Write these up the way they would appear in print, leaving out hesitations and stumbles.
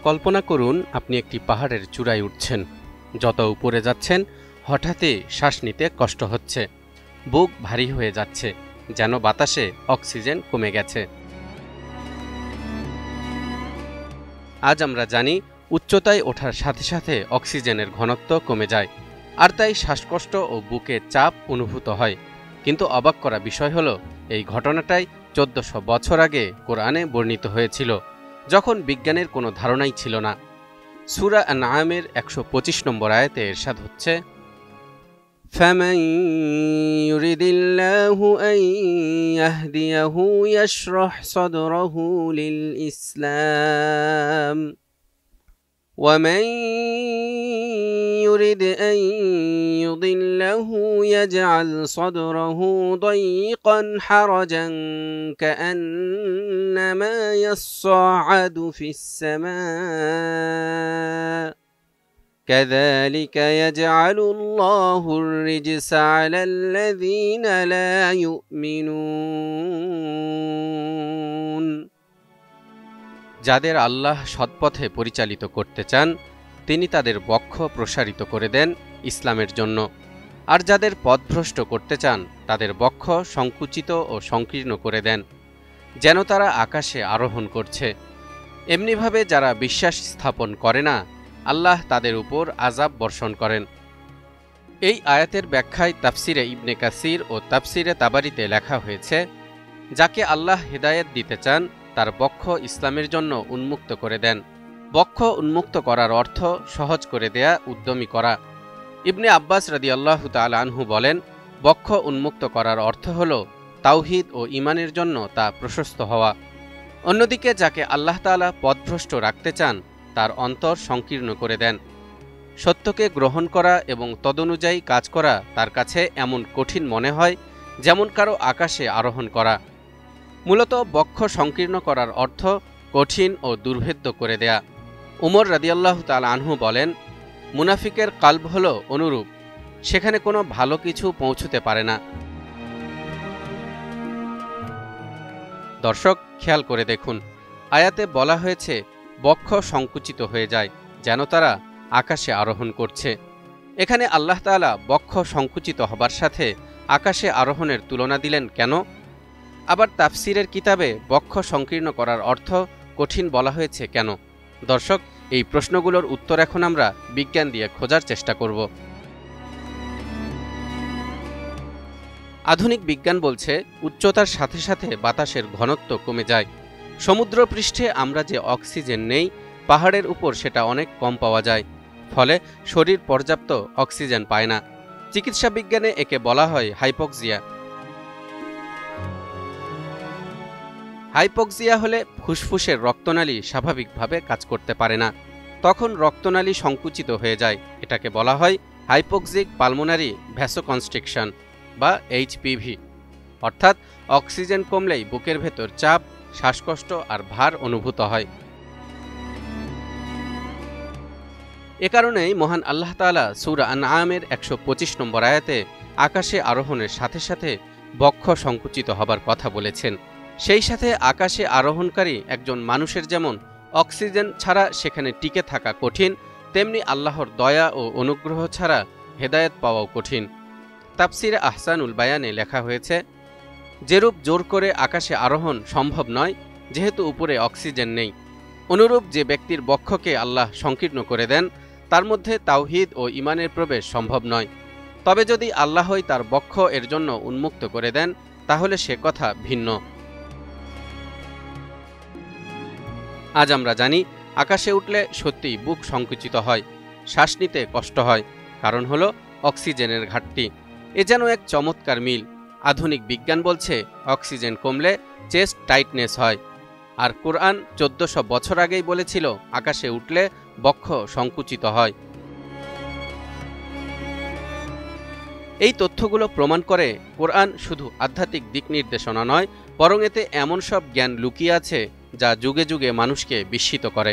কল্পনা করুন আপনি একটি পাহাড়ের চূড়ায় উঠছেন। যত উপরে যাচ্ছেন হঠাৎই শ্বাস নিতে কষ্ট হচ্ছে, বুক ভারী হয়ে যাচ্ছে, যেন বাতাসে অক্সিজেন কমে গেছে। আজ আমরা জানি উচ্চতায় ওঠার সাথে সাথে অক্সিজেনের ঘনত্ব কমে যায়, আর তাই শ্বাসকষ্ট ও বুকে চাপ অনুভূত হয়। কিন্তু অবাক করা বিষয় হলো, এই ঘটনাটাই 1400 বছর আগে কোরআনে বর্ণিত হয়েছিল, যখন বিজ্ঞানের কোনো ধারণাই ছিল না। সূরা আনআমের 125 নম্বর আয়াতে ইরশাদ হচ্ছে, فَمَن يُرِدِ اللَّهُ أَن يَهْدِيَهُ يَشْرَحْ صَدْرَهُ لِلْإِسْلَامِ وَمَن يُرِدْ أَن يُضِلَّهُ يَجْعَلْ صَدْرَهُ ضَيِّقًا حَرَجًا كَأَنَّمَا يَصَّعَّدُ فِي السَّمَاءِ كَذَلِكَ يَجْعَلُ اللَّهُ الرِّجْسَ عَلَى الَّذِينَ لَا يُؤْمِنُونَ। যাদের আল্লাহ সৎপথে পরিচালিত করতে চান, তিনি তাদের বক্ষ প্রসারিত করে দেন ইসলামের জন্য, আর যাদের পথভ্রষ্ট করতে চান তাদের বক্ষ সংকুচিত ও সংকীর্ণ করে দেন, যেন তারা আকাশে আরোহণ করছে। এমনিভাবে যারা বিশ্বাস স্থাপন করে না, আল্লাহ তাদের উপর আযাব বর্ষণ করেন। এই আয়াতের ব্যাখ্যায় তাফসিরে ইবনে কাসির ও তাফসিরে তাবারিতে লেখা হয়েছে, যাকে আল্লাহ হিদায়াত দিতে চান তার বক্ষ ইসলামের জন্য উন্মুক্ত করে দেন। বক্ষ উন্মুক্ত করার অর্থ সহজ করে দেয়া, উদ্যমী করা। ইবনে আব্বাস রাদিয়াল্লাহু তাআলা আনহু বলেন, বক্ষ উন্মুক্ত করার অর্থ হল তাওহীদ ও ঈমানের জন্য তা প্রশস্ত হওয়া। অন্যদিকে যাকে আল্লাহ তাআলা পথভ্রষ্ট রাখতে চান তার অন্তর সংকীর্ণ করে দেন। সত্যকে গ্রহণ করা এবং তদনুযায়ী কাজ করা তার কাছে এমন কঠিন মনে হয় যেমন কারো আকাশে আরোহণ করা। মূলত বক্ষ সংকীর্ণ করার অর্থ কঠিন ও দুর্ভেদ্য করে দেয়া। উমর রাদিয়াল্লাহু তাআলা আনহু বলেন, মুনাফিকের কালব হল অনুরূপ, সেখানে কোনো ভালো কিছু পৌঁছতে পারে না। দর্শক, খেয়াল করে দেখুন, আয়াতে বলা হয়েছে বক্ষ সংকুচিত হয়ে যায়, যেন তারা আকাশে আরোহণ করছে। এখানে আল্লাহ তাআলা বক্ষ সংকুচিত হবার সাথে আকাশে আরোহণের তুলনা দিলেন কেন? আবার তাফসিরের কিতাবে বক্ষ সংকীর্ণ করার অর্থ কঠিন বলা হয়েছে কেন? দর্শক, এই প্রশ্নগুলোর উত্তর এখন আমরা বিজ্ঞান দিয়ে খোঁজার চেষ্টা করব। আধুনিক বিজ্ঞান বলছে উচ্চতার সাথে সাথে বাতাসের ঘনত্ব কমে যায়। সমুদ্র পৃষ্ঠে আমরা যে অক্সিজেন নেই, পাহাড়ের উপর সেটা অনেক কম পাওয়া যায়, ফলে শরীর পর্যাপ্ত অক্সিজেন পায় না। চিকিৎসা বিজ্ঞানে একে বলা হয় হাইপক্সিয়া। হাইপক্সিয়া হলে ফুসফুসের রক্তনালী স্বাভাবিকভাবে কাজ করতে পারে না, তখন রক্তনালী সংকুচিত হয়ে যায়। এটাকে বলা হয় হাইপোক্সিক পালমোনারি ভ্যাসোকনস্ট্রিকশন বা এইচপিভি। অর্থাৎ অক্সিজেন কমলেই বুকের ভেতর চাপ, শ্বাসকষ্ট আর ভার অনুভূত হয়। এ কারণেই মহান আল্লাহ তাআলা সূরা আনআমের 125 নম্বর আয়াতে আকাশে আরোহণের সাথে সাথে বক্ষ সংকুচিত হবার কথা বলেছেন। সেই সাথে আকাশে আরোহণকারী একজন মানুষের যেমন অক্সিজেন ছাড়া সেখানে টিকে থাকা কঠিন, তেমনি আল্লাহর দয়া ও অনুগ্রহ ছাড়া হেদায়েত পাওয়াও কঠিন। তাফসিরে আহসানুল বায়ানে লেখা হয়েছে, যেরূপ জোর করে আকাশে আরোহণ সম্ভব নয়, যেহেতু উপরে অক্সিজেন নেই, অনুরূপ যে ব্যক্তির বক্ষকে আল্লাহ সংকীর্ণ করে দেন, তার মধ্যে তাওহীদ ও ঈমানের প্রবেশ সম্ভব নয়। তবে যদি আল্লাহই তার বক্ষ এর জন্য উন্মুক্ত করে দেন, তাহলে সে কথা ভিন্ন। আজ আমরা জানি আকাশে উঠলে সত্যিই বুক সংকুচিত হয়, শ্বাস নিতে কষ্ট হয়, কারণ হলো অক্সিজেনের ঘাটতি। এ যেন এক চমৎকার মিল। আধুনিক বিজ্ঞান বলছে অক্সিজেন কমলে চেস্ট টাইটনেস হয়, আর কোরআন 1400 বছর আগেই বলেছিল আকাশে উঠলে বক্ষ সংকুচিত হয়। এই তথ্যগুলো প্রমাণ করে কোরআন শুধু আধ্যাত্মিক দিক নির্দেশনা নয়, বরং এতে এমন সব জ্ঞান লুকিয়ে আছে যা যুগে যুগে মানুষকে বিস্মিত করে।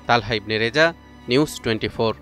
তালহা ইবনে রেজা, নিউজ 24।